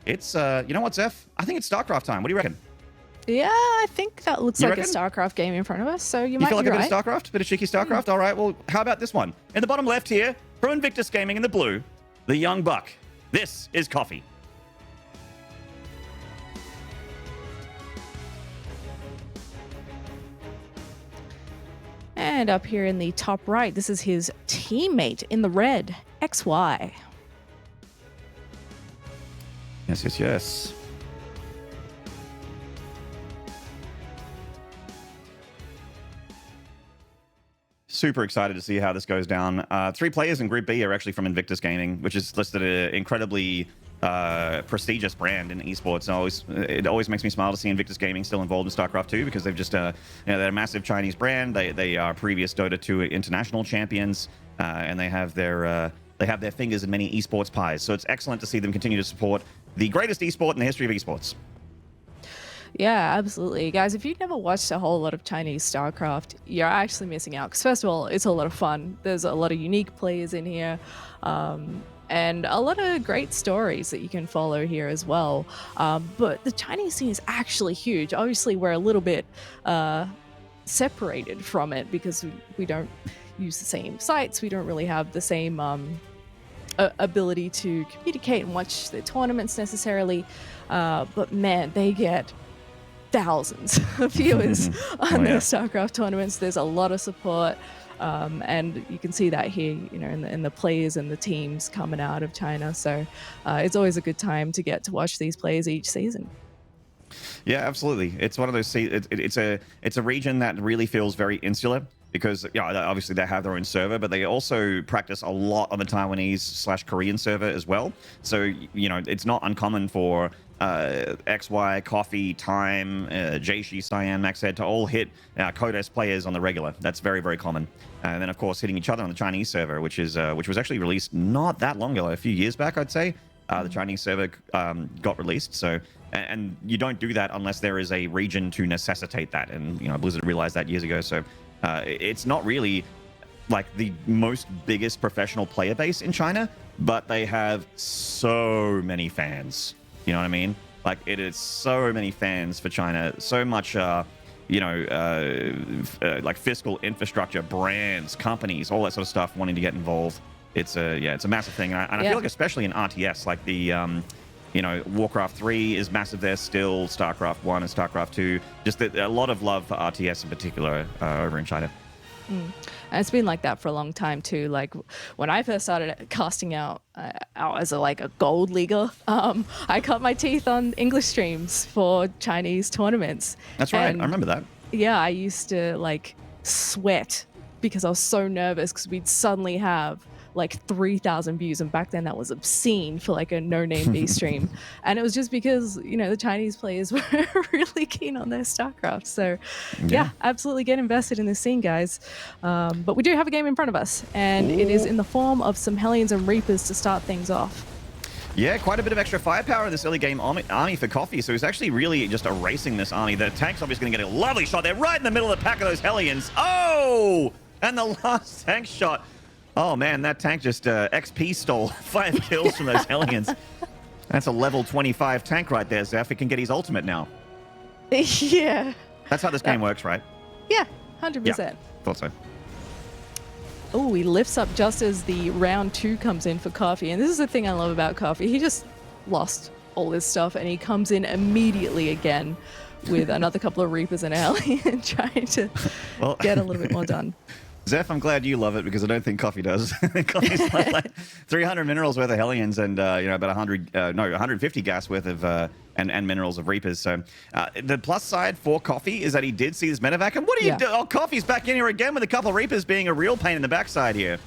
It's, you know what, Zeph? I think it's StarCraft time. What do you reckon? Yeah, I think that looks You like reckon? a StarCraft game in front of us, so you might feel like be a bit right. of StarCraft? A bit of cheeky StarCraft? All right, well, how about this one? In the bottom left here, from Invictus Gaming in the blue, the Young Buck. This is Coffee. And up here in the top right, this is his teammate in the red, XY. Yes, yes, yes. Super excited to see how this goes down. 3 players in Group B are actually from Invictus Gaming, which is listed an incredibly prestigious brand in esports. It always makes me smile to see Invictus Gaming still involved in StarCraft 2 because they've just, they're a massive Chinese brand. They are previous Dota 2 international champions, and they have their fingers in many esports pies. So it's excellent to see them continue to support the greatest esport in the history of esports. Yeah, absolutely. Guys, if you've never watched a whole lot of Chinese StarCraft, you're actually missing out. Because first of all, it's a lot of fun. There's a lot of unique players in here. And a lot of great stories that you can follow here as well. But the Chinese scene is actually huge. Obviously, we're a little bit separated from it because we don't use the same sites. We don't really have the same ability to communicate and watch the tournaments necessarily. But man, they get thousands of viewers on their StarCraft tournaments. There's a lot of support. And you can see that here, you know, in the players and the teams coming out of China. So it's always a good time to get to watch these players each season. Yeah, absolutely. It's one of those. It's a region that really feels very insular because obviously they have their own server, but they also practice a lot on the Taiwanese/Korean server as well. So it's not uncommon for XY, Coffee, Time, Jaishi, Cyan, Maxhead to all hit Codes players on the regular. That's very, very common. And then, of course, hitting each other on the Chinese server, which was actually released not that long ago, a few years back, I'd say. The Chinese server got released. So, and you don't do that unless there is a region to necessitate that. And, Blizzard realized that years ago. So it's not really like the most biggest professional player base in China, but they have so many fans. You know what I mean? Like, it is so many fans for China, so much, like fiscal infrastructure, brands, companies, all that sort of stuff wanting to get involved. It's a massive thing. And I feel like especially in RTS, like the, Warcraft 3 is massive there still, StarCraft 1 and StarCraft 2. Just a lot of love for RTS in particular over in China. And it's been like that for a long time too. Like when I first started casting out as a gold leaguer, I cut my teeth on English streams for Chinese tournaments. That's right. And I remember that. yeah, I used to sweat because I was so nervous because we'd suddenly have 3,000 views, and back then that was obscene for a no-name B stream. And it was just because the Chinese players were really keen on their StarCraft. So yeah, absolutely get invested in this scene, guys. But we do have a game in front of us, and it is in the form of some Hellions and Reapers to start things off. Yeah, quite a bit of extra firepower in this early game army for Coffee, so he's actually really just erasing this army. The tank's obviously going to get a lovely shot there right in the middle of the pack of those Hellions. Oh! And the last tank shot. Oh man, that tank just XP stole 5 kills from those Hellions. That's a level 25 tank right there, Zeph. It can get his ultimate now. Yeah. That's how this game works, right? Yeah, 100%. Yeah, thought so. Oh, he lifts up just as the round 2 comes in for Coffee. And this is the thing I love about Coffee. He just lost all this stuff, and he comes in immediately again with another couple of Reapers and a Hellion trying to get a little bit more done. Zeph, I'm glad you love it because I don't think Coffee does. Coffee's like 300 minerals worth of Hellions and about 150 gas worth of and minerals of Reapers. So the plus side for Coffee is that he did see this medevac. And what do you do? Oh, Coffee's back in here again with a couple of Reapers being a real pain in the backside here.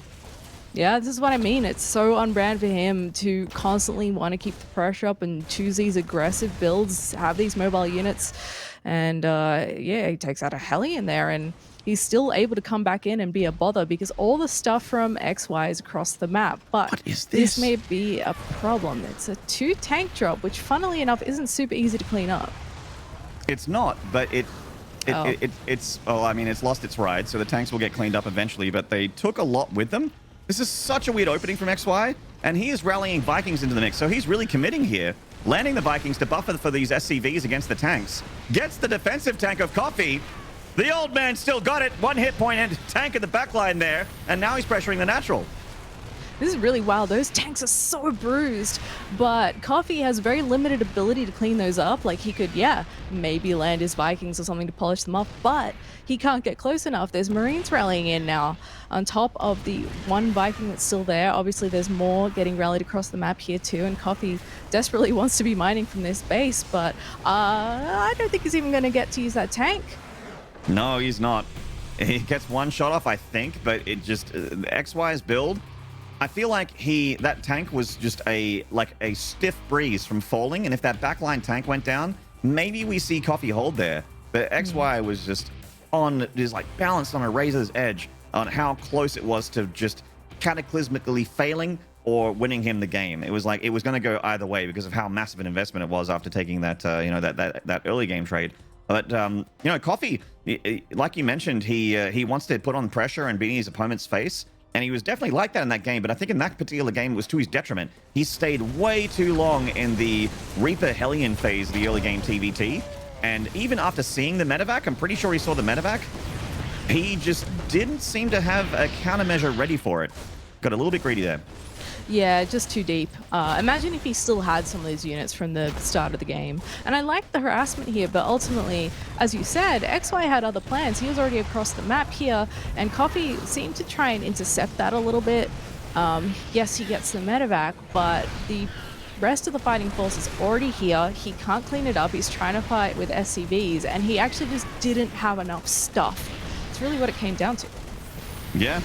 Yeah, this is what I mean. It's so on brand for him to constantly want to keep the pressure up and choose these aggressive builds, have these mobile units. And he takes out a Hellion there, and he's still able to come back in and be a bother because all the stuff from XY is across the map. But what is this may be a problem. It's a 2 tank drop, which funnily enough isn't super easy to clean up. It's not, but it's lost its ride, so the tanks will get cleaned up eventually, but they took a lot with them. This is such a weird opening from XY, and he is rallying Vikings into the mix, so he's really committing here. landing the Vikings to buffer for these SCVs against the tanks. Gets the defensive tank of Coffee. The old man still got it. 1 hit point and tank in the backline there. And now he's pressuring the natural. This is really wild. Those tanks are so bruised, but Coffee has very limited ability to clean those up. Like he could, yeah, maybe land his Vikings or something to polish them off, but he can't get close enough. There's Marines rallying in now on top of the one Viking that's still there. Obviously, there's more getting rallied across the map here too, and Coffee desperately wants to be mining from this base, but I don't think he's even going to get to use that tank. No, he's not. He gets one shot off, I think, but it just XY's build. I feel like that tank was just a stiff breeze from falling, and if that backline tank went down, maybe we see Coffee hold there. But XY was just balanced on a razor's edge on how close it was to just cataclysmically failing or winning him the game. It was like it was going to go either way because of how massive an investment it was after taking that that early game trade. But Coffee, like you mentioned, he wants to put on pressure and be in his opponent's face. And he was definitely like that in that game, but I think in that particular game it was to his detriment. He stayed way too long in the Reaper Hellion phase of the early game TVT. And even after seeing the medevac, I'm pretty sure he saw the medevac, he just didn't seem to have a countermeasure ready for it. Got a little bit greedy there. Yeah, just too deep. Imagine if he still had some of those units from the start of the game. And I like the harassment here, but ultimately, as you said, XY had other plans. He was already across the map here, and Coffee seemed to try and intercept that a little bit. Yes, he gets the medevac, but the rest of the fighting force is already here. He can't clean it up. He's trying to fight with SCVs, and he actually just didn't have enough stuff. It's really what it came down to. Yeah.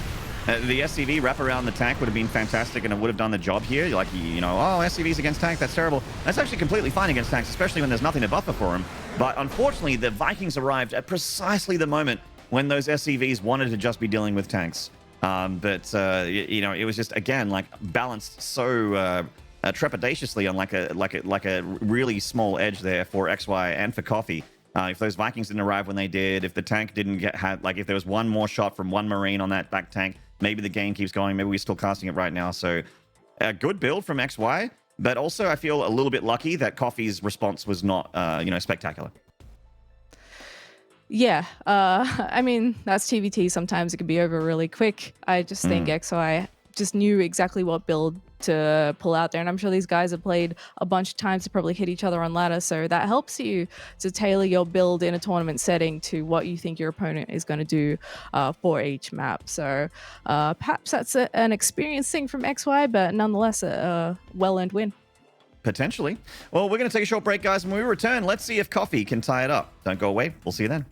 The SCV wrap around the tank would have been fantastic, and it would have done the job here. Like, oh, SCVs against tank, that's terrible. That's actually completely fine against tanks, especially when there's nothing to buffer for them. But unfortunately, the Vikings arrived at precisely the moment when those SCVs wanted to just be dealing with tanks. It was just, again, like balanced so trepidatiously on like a really small edge there for XY and for Coffee. If those Vikings didn't arrive when they did, if the tank didn't if there was one more shot from one Marine on that back tank, maybe the game keeps going. Maybe we're still casting it right now. So a good build from XY, but also I feel a little bit lucky that Coffee's response was not, spectacular. Yeah, I mean, that's TVT. Sometimes it can be over really quick. I just think XY just knew exactly what build to pull out there. And I'm sure these guys have played a bunch of times to probably hit each other on ladder. So that helps you to tailor your build in a tournament setting to what you think your opponent is going to do for each map. So perhaps that's an experience thing from XY, but nonetheless a well-earned win. Potentially. Well, we're going to take a short break, guys. When we return, let's see if Coffee can tie it up. Don't go away. We'll see you then.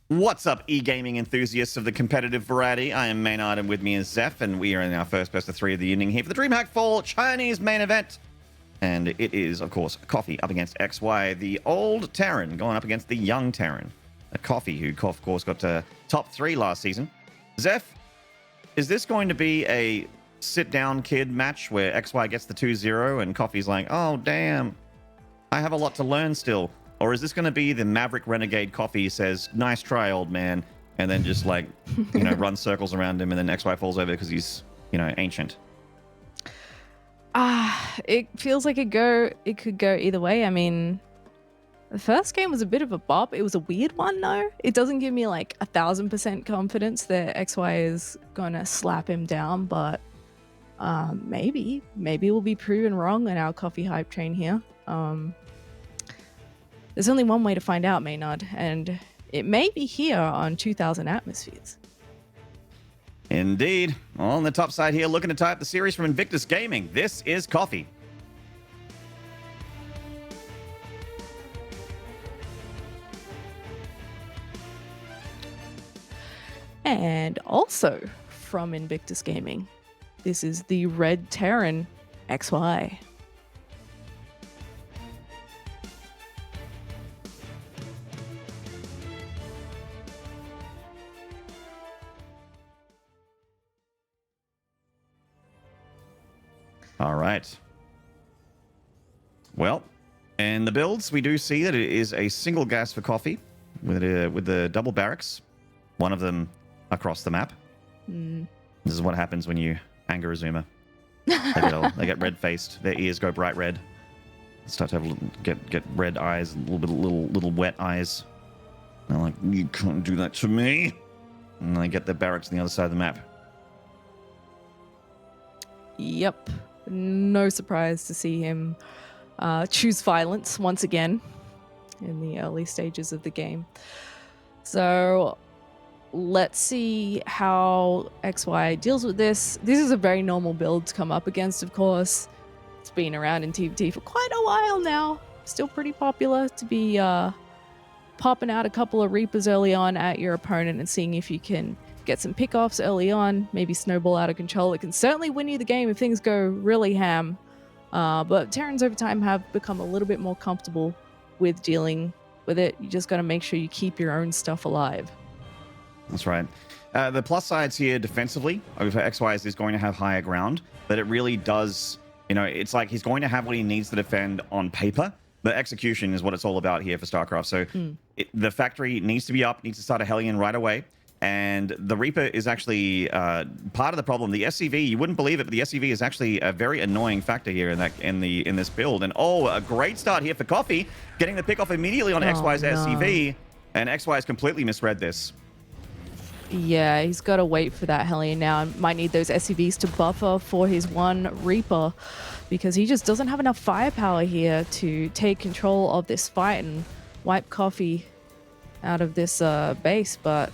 What's up, e-gaming enthusiasts of the competitive variety? I am Maynard, and with me is Zeph, and we are in our first best of 3 of the evening here for the DreamHack Fall Chinese main event. And it is, of course, Coffee up against XY, the old Terran going up against the young Terran. Coffee, who, of course, got to top 3 last season. Zeph, is this going to be a sit-down kid match where XY gets the 2-0 and Coffee's like, oh, damn, I have a lot to learn still? Or is this going to be the Maverick Renegade Coffee says, nice try, old man, and then just like, you know, run circles around him and then XY falls over because he's, you know, ancient? It feels like it could go either way. I mean, the first game was a bit of a bop. It was a weird one though. It doesn't give me like 1000% confidence that XY is gonna slap him down, but maybe we'll be proven wrong on our Coffee hype train here. There's only one way to find out, Maynard, and it may be here on 2000 Atmospheres. Indeed. On the top side here, looking to tie up the series from Invictus Gaming. This is Coffee. And also from Invictus Gaming, this is the Red Terran XY. All right. Well, in the builds, we do see that it is a single gas for Coffee with the double barracks, one of them across the map. This is what happens when you anger a zoomer. They get red-faced. Their ears go bright red. They start to have get red eyes, little wet eyes. They're like, you can't do that to me. And they get their barracks on the other side of the map. Yep. No surprise to see him choose violence once again in the early stages of the game. So let's see how XY deals with this. This is a very normal build to come up against, of course. It's been around in TFT for quite a while now. Still pretty popular to be popping out a couple of Reapers early on at your opponent and seeing if you can get some pickoffs early on, maybe snowball out of control. It can certainly win you the game if things go really ham. But Terrans over time have become a little bit more comfortable with dealing with it. You just got to make sure you keep your own stuff alive. That's right. The plus sides here defensively over XY is going to have higher ground, but it really does, you know, it's like he's going to have what he needs to defend on paper, but execution is what it's all about here for StarCraft. So the factory needs to be up, needs to start a Hellion right away. And the Reaper is actually part of the problem. The SCV, you wouldn't believe it, but the SCV is actually a very annoying factor here in this build. And oh, a great start here for Coffee, getting the pick off immediately on XY's SCV, and XY has completely misread this. Yeah, he's got to wait for that Hellion now. Might need those SCVs to buffer for his one Reaper, because he just doesn't have enough firepower here to take control of this fight and wipe Coffee out of this base. But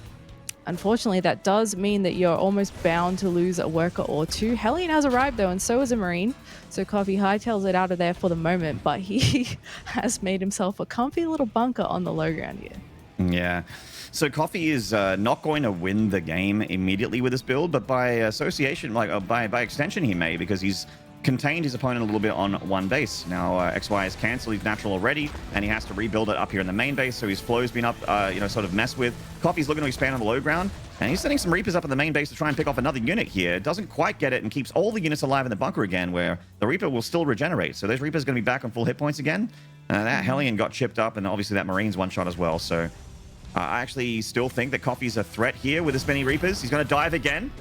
unfortunately, that does mean that you're almost bound to lose a worker or two. Hellion has arrived, though, and so is a Marine. So Coffee hightails it out of there for the moment, but he has made himself a comfy little bunker on the low ground here. Yeah. So Coffee is not going to win the game immediately with this build, but by association, like by extension, he may, because he's contained his opponent a little bit on one base. Now XY has cancelled his natural already, and he has to rebuild it up here in the main base, so his flow's been up, you know, sort of messed with. Coffee's looking to expand on the low ground, and he's sending some Reapers up in the main base to try and pick off another unit here. Doesn't quite get it and keeps all the units alive in the bunker again, where the Reaper will still regenerate. So those Reapers going to be back on full hit points again. That Hellion got chipped up, and obviously that Marine's one shot as well. So I actually still think that Coffee's a threat here with this many Reapers. He's going to dive again.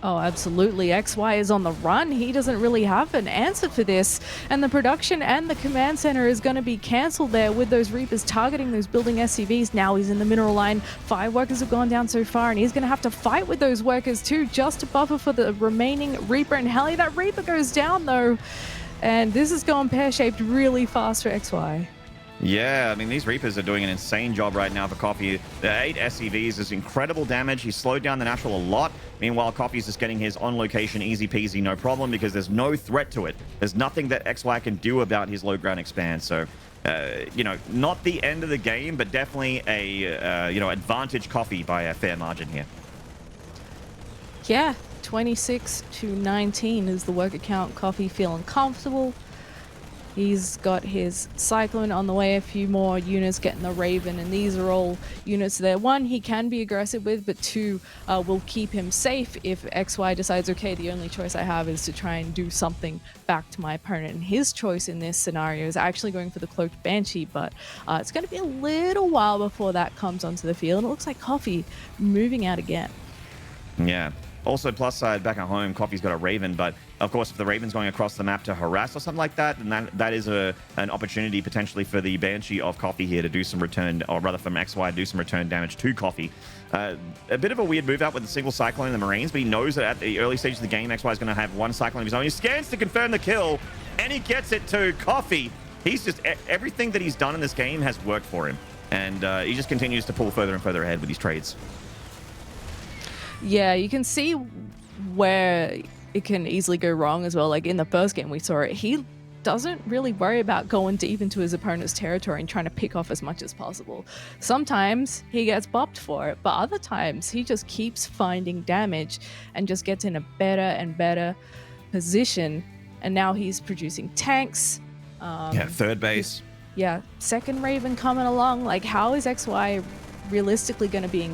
Oh, absolutely. XY is on the run. He doesn't really have an answer for this. And the production and the command center is going to be cancelled there with those Reapers targeting those building SCVs. Now he's in the mineral line. 5 workers have gone down so far, and he's going to have to fight with those workers too, just to buffer for the remaining Reaper and Heli. That Reaper goes down though. And this is going pear-shaped really fast for XY. Yeah, I mean, these Reapers are doing an insane job right now for Coffee. The 8 SCVs is incredible damage. He's slowed down the natural a lot. Meanwhile, Coffee's just getting his on location easy peasy, no problem, because there's no threat to it. There's nothing that XY can do about his low ground expand. So you know, not the end of the game, but definitely a, you know, advantage Coffee by a fair margin here. Yeah, 26 to 19 is the worker count. Coffee feeling comfortable. He's got his Cyclone on the way, a few more units getting the Raven, and these are all units that, one, he can be aggressive with, but two, will keep him safe if XY decides, okay, the only choice I have is to try and do something back to my opponent. And his choice in this scenario is actually going for the Cloaked Banshee, but it's going to be a little while before that comes onto the field, and it looks like Coffee moving out again. Yeah. Also, plus side, back at home, Coffee's got a Raven, but of course, if the Raven's going across the map to harass or something like that, then that is an opportunity potentially for the Banshee of Coffee here to do some return, or rather from XY to do some return damage to Coffee. A bit of a weird move out with the single Cyclone in the Marines, but he knows that at the early stages of the game, XY is going to have one Cyclone of his own. He scans to confirm the kill, and he gets it to Coffee. He's just, everything that he's done in this game has worked for him, and he just continues to pull further and further ahead with these trades. Yeah, you can see where it can easily go wrong as well. Like in the first game we saw it, he doesn't really worry about going deep into his opponent's territory and trying to pick off as much as possible. Sometimes he gets bopped for it, but other times he just keeps finding damage and just gets in a better and better position. And now he's producing tanks. Yeah, third base. Yeah, second Raven coming along. Like, how is XY realistically going to be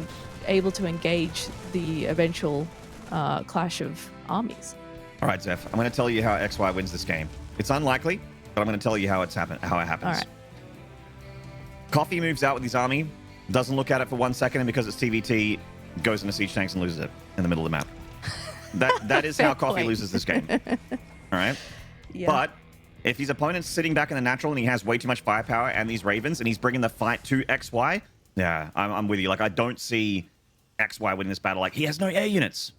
able to engage the eventual clash of armies? All right, Zeph, I'm going to tell you how XY wins this game. It's unlikely, but I'm going to tell you how it happens. All right. Coffee moves out with his army, doesn't look at it for 1 second, and because it's TVT, goes into siege tanks and loses it in the middle of the map. That is how Coffee loses this game. All right? Yeah. But if his opponent's sitting back in the natural and he has way too much firepower and these Ravens and he's bringing the fight to XY, yeah, I'm with you. Like, I don't see XY winning this battle. Like, he has no air units.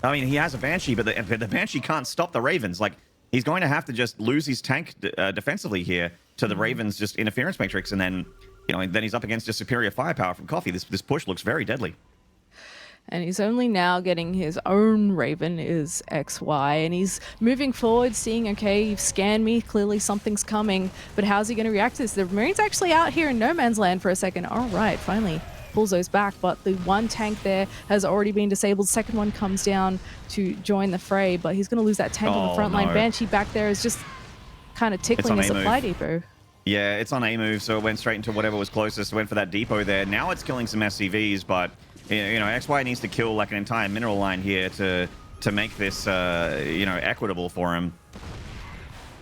I mean, he has a Banshee, but the Banshee can't stop the Ravens. Like, he's going to have to just lose his tank defensively here to the Ravens' just interference matrix, and then, you know, then he's up against just superior firepower from Coffee. This push looks very deadly. And he's only now getting his own Raven is XY, and he's moving forward, seeing, okay, you've scanned me, clearly something's coming, but how's he going to react to this? The Marine's actually out here in no man's land for a second. All right, finally pulls those back, but the one tank there has already been disabled. Second one comes down to join the fray, but he's going to lose that tank on the front line. Banshee back there is just kind of tickling a supply depot. Yeah, it's on A move, so it went straight into whatever was closest, went for that depot there. Now it's killing some SCVs, but you know, XY needs to kill like an entire mineral line here to make this you know, equitable for him.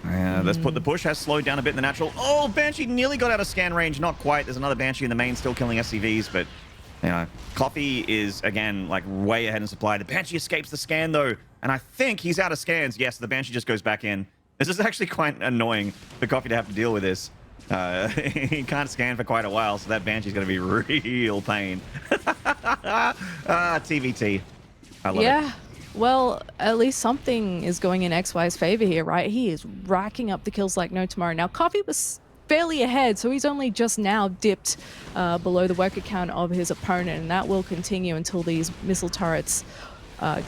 The push has slowed down a bit in the natural. Oh, Banshee nearly got out of scan range. Not quite. There's another Banshee in the main still killing SCVs, but you know, Coffee is again like way ahead in supply. The Banshee escapes the scan though, and I think he's out of scans. Yes, the Banshee just goes back in. This is actually quite annoying for Coffee to have to deal with this. He can't scan for quite a while, so that Banshee's going to be real pain. TVT. I love it. Well, at least something is going in XY's favor here, right? He is racking up the kills like no tomorrow. Now, Coffee was fairly ahead, so he's only just now dipped below the worker count of his opponent, and that will continue until these missile turrets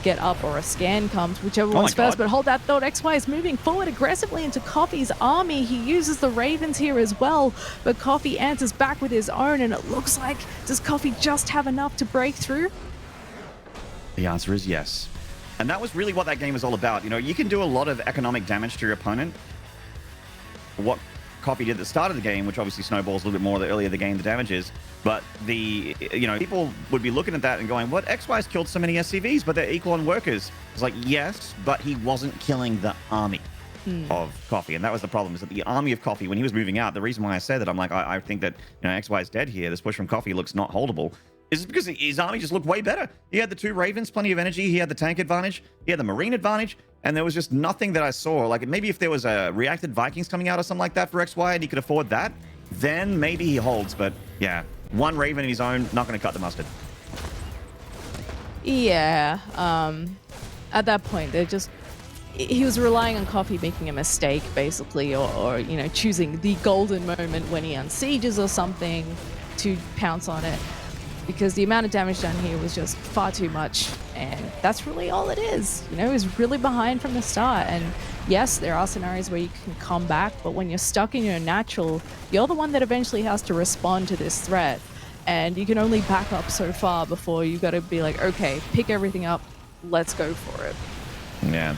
get up or a scan comes, whichever one's first. But hold that thought, XY is moving forward aggressively into Coffee's army. He uses the Ravens here as well, but Coffee answers back with his own, and it looks like, does Coffee just have enough to break through? The answer is yes. And that was really what that game was all about. You know, you can do a lot of economic damage to your opponent. What Coffee did at the start of the game, which obviously snowballs a little bit more the earlier the game the damage is, but you know, people would be looking at that and going, what, XY's killed so many SCVs, but they're equal on workers. It's like, yes, but he wasn't killing the army of Coffee, and that was the problem, is that the army of Coffee, when he was moving out, the reason why I said that, I'm like, I think that, you know, XY's dead here, this push from Coffee looks not holdable, is because his army just looked way better. He had the two Ravens, plenty of energy. He had the tank advantage. He had the Marine advantage. And there was just nothing that I saw. Like, maybe if there was a reacted Vikings coming out or something like that for XY and he could afford that, then maybe he holds. But yeah, one Raven in his own, not going to cut the mustard. Yeah. At that point, he was relying on Coffee making a mistake, basically, or you know, choosing the golden moment when he unsieges or something to pounce on it. because the amount of damage done here was just far too much, and that's really all it is. You know, he's really behind from the start, and yes, there are scenarios where you can come back, but when you're stuck in your natural, you're the one that eventually has to respond to this threat, and you can only back up so far before you got to be like, okay, pick everything up, let's go for it. Yeah.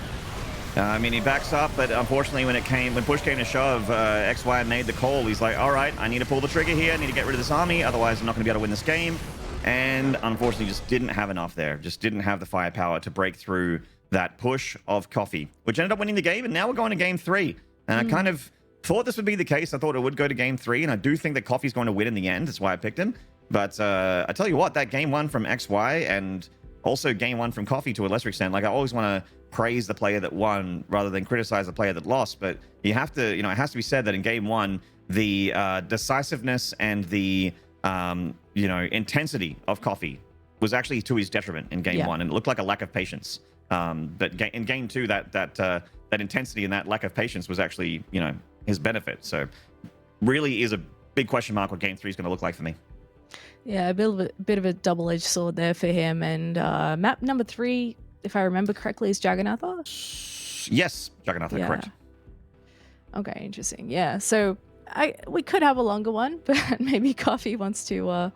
I mean, he backs up, but unfortunately, when push came to shove, XY made the call. He's like, all right, I need to pull the trigger here. I need to get rid of this army. Otherwise, I'm not going to be able to win this game. And unfortunately, just didn't have enough there. Just didn't have the firepower to break through that push of Coffee, which ended up winning the game. And now we're going to game 3. And I kind of thought this would be the case. I thought it would go to game 3. And I do think that Coffee's going to win in the end. That's why I picked him. But I tell you what, that game 1 from XY and also game 1 from Coffee to a lesser extent, like I always want to praise the player that won rather than criticize the player that lost. But you have to, you know, it has to be said that in game 1, the decisiveness and the, you know, intensity of Coffee was actually to his detriment in game 1. And it looked like a lack of patience. But in game 2, that intensity and that lack of patience was actually, you know, his benefit. So really is a big question mark what game 3 is going to look like for me. Yeah, a bit of a double-edged sword there for him. And map number 3, if I remember correctly, is Jagannatha? Yes, Jagannatha, correct. Okay, interesting. Yeah, so we could have a longer one, but maybe Coffee wants to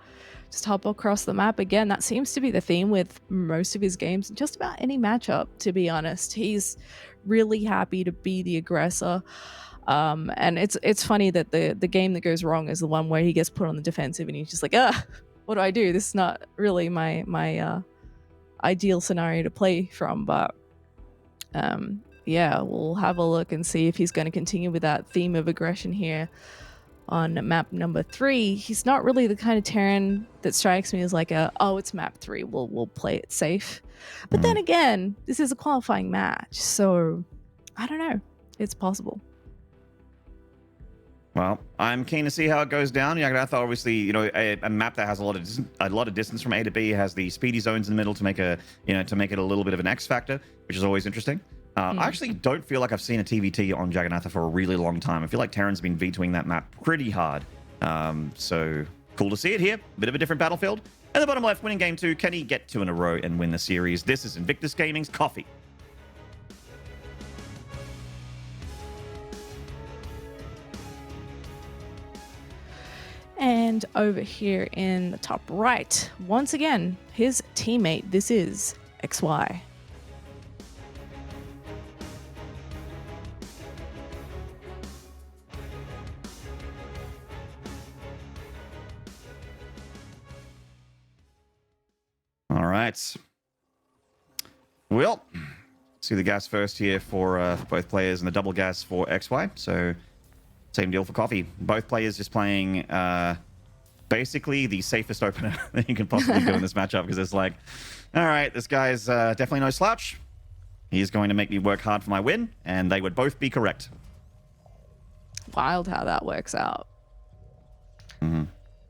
just hop across the map again. That seems to be the theme with most of his games, just about any matchup, to be honest. He's really happy to be the aggressor. And it's funny that the game that goes wrong is the one where he gets put on the defensive and he's just like, what do I do? This is not really my ideal scenario to play from. But yeah, we'll have a look and see if he's going to continue with that theme of aggression here on map number 3. He's not really the kind of Terran that strikes me as like oh, it's map 3, we'll play it safe. But then again, this is a qualifying match, so I don't know, it's possible. Well, I'm keen to see how it goes down. Jagannatha, obviously, you know, a map that has a lot of distance from A to B, has the speedy zones in the middle to make it a little bit of an X factor, which is always interesting. I actually don't feel like I've seen a TVT on Jagannatha for a really long time. I feel like Terran's been vetoing that map pretty hard. So cool to see it here. A bit of a different battlefield. And the bottom left, winning game 2. Can he get 2 in a row and win the series? This is Invictus Gaming's Coffee. And over here in the top right, once again, his teammate, this is XY. All right. Well, see the gas first here for both players and the double gas for XY. So same deal for Coffee. Both players just playing basically the safest opener that you can possibly do in this matchup, because it's like, all right, this guy's definitely no slouch. He's going to make me work hard for my win, and they would both be correct. Wild how that works out.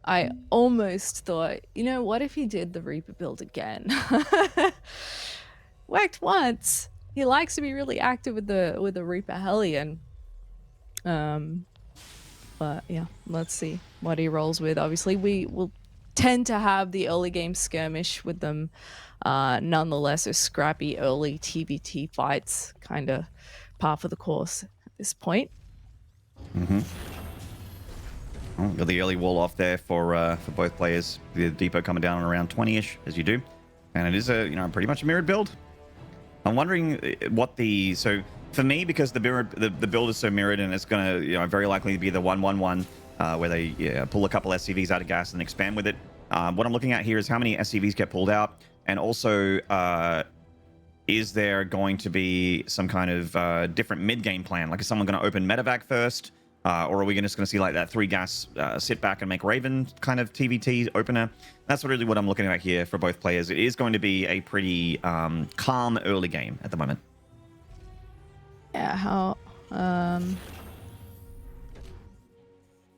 I almost thought, you know, what if he did the Reaper build again? Worked once. He likes to be really active with the Reaper Hellion. But yeah, let's see what he rolls with. Obviously, we will tend to have the early game skirmish with them. Nonetheless, a scrappy early TVT fights kind of par for the course at this point. Oh, got the early wall off there for both players. The depot coming down around 20-ish, as you do, and it is pretty much a mirrored build. I'm wondering what so for me, because the build is so mirrored, and it's gonna very likely be the 1-1-1 where they pull a couple SCVs out of gas and expand with it. What I'm looking at here is how many SCVs get pulled out, and also is there going to be some kind of different mid-game plan? Like, is someone going to open medevac first? Or are we just going to see like that 3 gas sit back and make Raven kind of TVT opener? That's really what I'm looking at here for both players. It is going to be a pretty calm early game at the moment. Yeah, how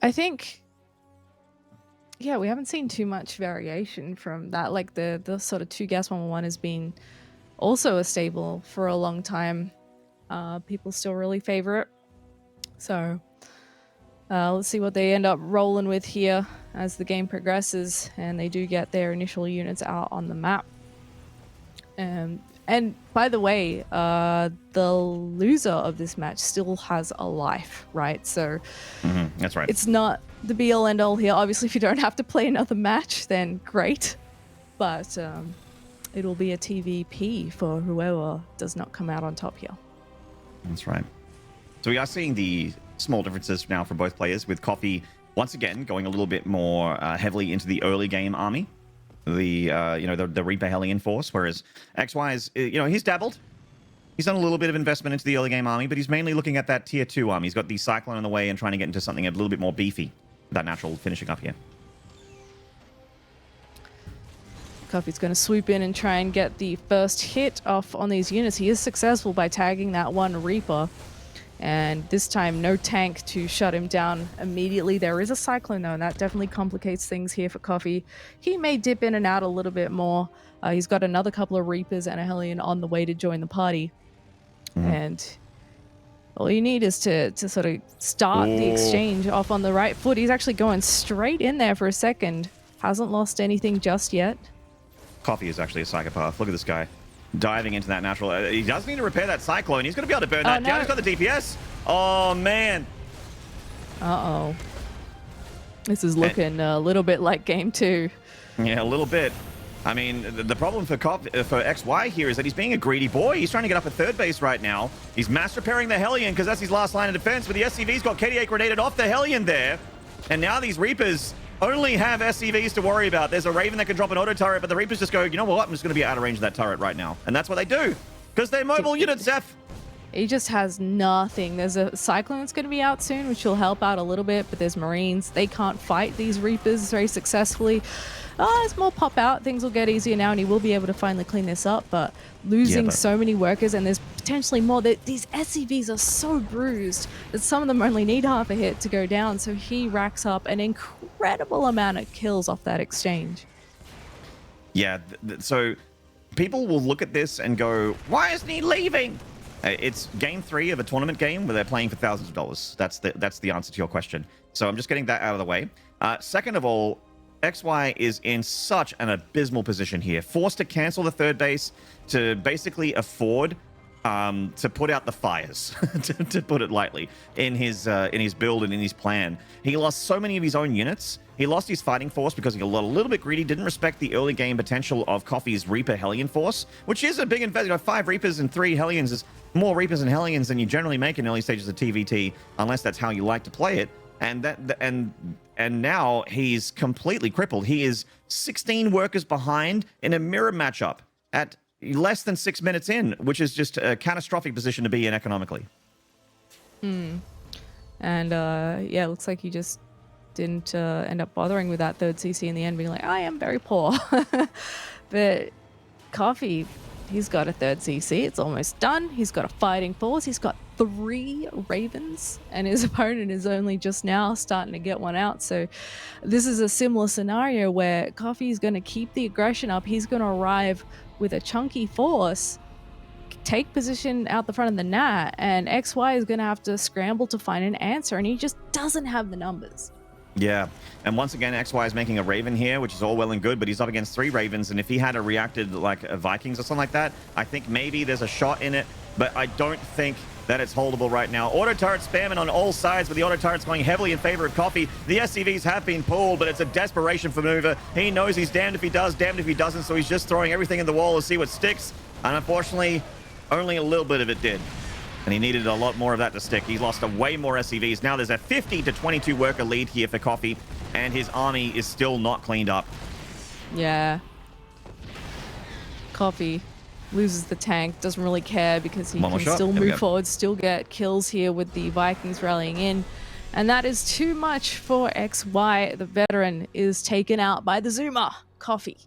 I think, yeah, we haven't seen too much variation from that. Like the sort of 2 gas 1-1 has been also a staple for a long time. People still really favor it. So Let's see what they end up rolling with here as the game progresses, and they do get their initial units out on the map. And by the way, the loser of this match still has a life, right? So That's right. it's not the be-all end-all here. Obviously, if you don't have to play another match, then great. But it'll be a TVP for whoever does not come out on top here. That's right. So we are seeing the small differences now for both players, with Coffee once again going a little bit more heavily into the early game army, the Reaper Hellion force, whereas XY is, he's dabbled. He's done a little bit of investment into the early game army, but he's mainly looking at that tier 2 army. He's got the Cyclone in the way and trying to get into something a little bit more beefy. That natural finishing up here. Coffee's going to swoop in and try and get the first hit off on these units. He is successful by tagging that one Reaper. And this time, no tank to shut him down immediately. There is a Cyclone, though, and that definitely complicates things here for Coffee. He may dip in and out a little bit more. He's got another couple of Reapers and a Hellion on the way to join the party. And all you need is to sort of start the exchange off on the right foot. He's actually going straight in there for a second. Hasn't lost anything just yet. Coffee is actually a psychopath. Look at this guy. Diving into that natural. He does need to repair that Cyclone. He's going to be able to burn that down. He's got the DPS. Oh, man. Uh-oh. This is looking a little bit like game 2. Yeah, a little bit. I mean, the problem for XY here is that he's being a greedy boy. He's trying to get up at third base right now. He's mass repairing the Hellion because that's his last line of defense, but the SCV's got KDA grenaded off the Hellion there. And now these Reapers only have SCVs to worry about. There's a Raven that can drop an auto turret, but the Reapers just go, you know what? I'm just going to be out of range of that turret right now. And that's what they do, because they're mobile units, Zeph. He just has nothing. There's a Cyclone that's going to be out soon, which will help out a little bit, but there's Marines. They can't fight these Reapers very successfully. As more pop out, things will get easier now, and he will be able to finally clean this up, but losing so many workers, and there's potentially more. These SCVs are so bruised that some of them only need half a hit to go down, so he racks up an incredible amount of kills off that exchange. Yeah, so people will look at this and go, why isn't he leaving? It's game 3 of a tournament game where they're playing for thousands of dollars. That's the answer to your question. So I'm just getting that out of the way. Second of all, XY is in such an abysmal position here. Forced to cancel the third base to basically afford to put out the fires, to put it lightly, in his build and in his plan. He lost so many of his own units. He lost his fighting force because he got a little bit greedy, didn't respect the early game potential of Coffee's Reaper Hellion force, which is a big investment. 5 Reapers and 3 Hellions is more Reapers and Hellions than you generally make in early stages of TVT, unless that's how you like to play it. And now he's completely crippled. He is 16 workers behind in a mirror matchup at less than 6 minutes in, which is just a catastrophic position to be in economically. And yeah, it looks like he just didn't end up bothering with that third CC in the end, being like, I am very poor. But Coffee, he's got a third CC. It's almost done. He's got a fighting force. He's got 3 Ravens, and his opponent is only just now starting to get one out. So this is a similar scenario where Coffee is going to keep the aggression up. He's going to arrive with a chunky force, take position out the front of the Nat, and XY is going to have to scramble to find an answer, and he just doesn't have the numbers. Yeah, and once again, XY is making a Raven here, which is all well and good, but he's up against 3 Ravens, and if he had reacted like a Vikings or something like that, I think maybe there's a shot in it, but I don't think that it's holdable right now. Auto turret spamming on all sides, with the auto turrets going heavily in favor of Coffee. The SCVs have been pulled, but it's a desperation for maneuver. He knows he's damned if he does, damned if he doesn't, so he's just throwing everything in the wall to see what sticks, and unfortunately, only a little bit of it did. And he needed a lot more of that to stick. He lost way more SCVs. Now there's a 50 to 22 worker lead here for Coffee, and his army is still not cleaned up. Yeah. Coffee loses the tank, doesn't really care because he can still move forward, still get kills here with the Vikings rallying in. And that is too much for XY. The veteran is taken out by the Zoomer. Coffee